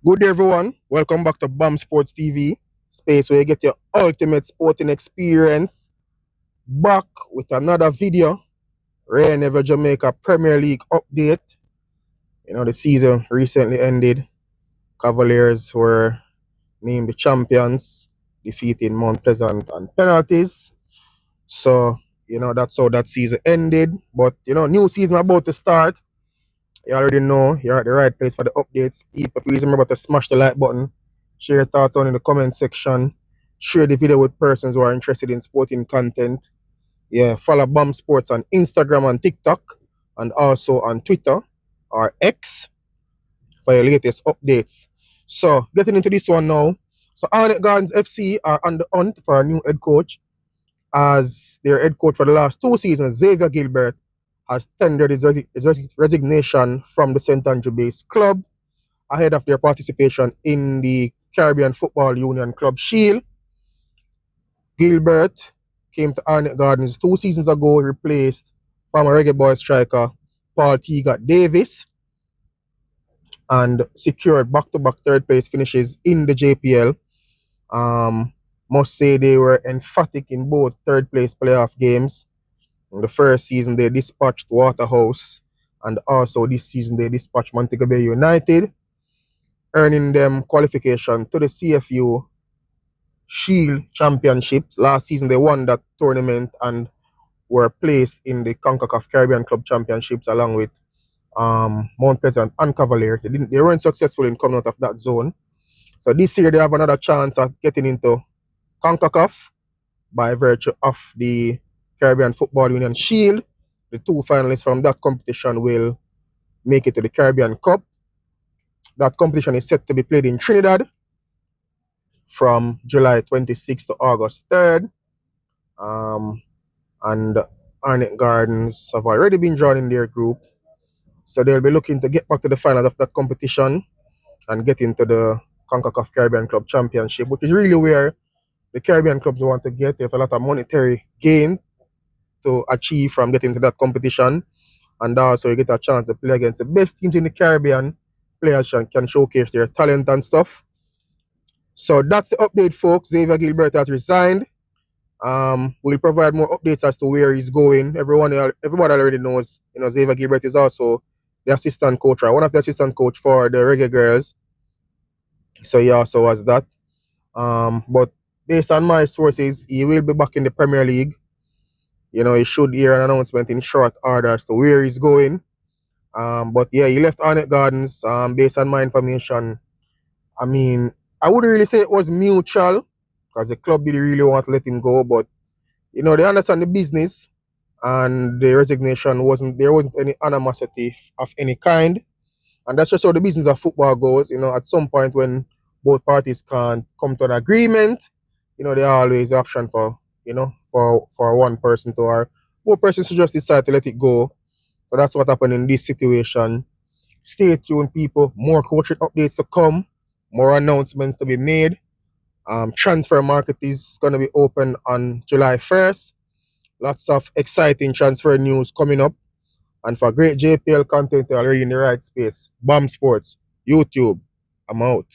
Good day, everyone. Welcome back to BAM Sports TV, space where you get your ultimate sporting experience. Back with another video. Rare and Never Jamaica Premier League update. The season recently ended. Cavaliers were named the champions, defeating Mount Pleasant on penalties. So, that's how that season ended. But, new season about to start. You already know you're at the right place for the updates. People, please remember to smash the like button, share your thoughts on in the comment section, share the video with persons who are interested in sporting content. Yeah, follow BAM Sports on Instagram and TikTok, and also on Twitter or X for your latest updates. So, getting into this one now. So, Arnett Gardens FC are on the hunt for a new head coach, as their head coach for the last 2 seasons, Xavier Gilbert, has tendered his resignation from the St. Andrew-based club ahead of their participation in the Caribbean Football Union Club Shield. Gilbert came to Arnett Gardens 2 seasons ago, replaced former Reggae Boy striker Paul Teagat Davis, and secured back-to-back third place finishes in the JPL. Must say they were emphatic in both third place playoff games. In the first season, they dispatched Waterhouse, and also this season, they dispatched Montego Bay United, earning them qualification to the CFU Shield Championships. Last season, they won that tournament and were placed in the CONCACAF Caribbean Club Championships along with Mount Pleasant and Cavalier. They weren't successful in coming out of that zone. So this year, they have another chance at getting into CONCACAF by virtue of the Caribbean Football Union Shield. The 2 finalists from that competition will make it to the Caribbean Cup. That competition is set to be played in Trinidad from July 26th to August 3rd. And Arnett Gardens have already been drawn in their group. So they'll be looking to get back to the final of that competition and get into the CONCACAF Caribbean Club Championship, which is really where the Caribbean clubs want to get. They have a lot of monetary gain to achieve from getting to that competition, and also you get a chance to play against the best teams in the Caribbean. Players can showcase their talent and stuff. So that's the update, folks. Xavier Gilbert has resigned. We'll provide more updates as to where he's going. Everybody already knows. Xavier Gilbert is also the assistant coach, or one of the assistant coach for the Reggae Girls. So he also was that. But based on my sources, he will be back in the Premier League. He should hear an announcement in short order as to where he's going. But yeah, he left Arnett Gardens. Based on my information, I wouldn't really say it was mutual, because the club didn't really want to let him go. But they understand the business, and the resignation there wasn't any animosity of any kind, and that's just how the business of football goes. At some point when both parties can't come to an agreement, there are always the option for one person to, or both persons to just decide to let it go. So that's what happened in this situation. Stay tuned, people. More coaching updates to come. More announcements to be made. Transfer market is going to be open on July 1st. Lots of exciting transfer news coming up. And for great JPL content, you're already in the right space. BAM Sports, YouTube. I'm out.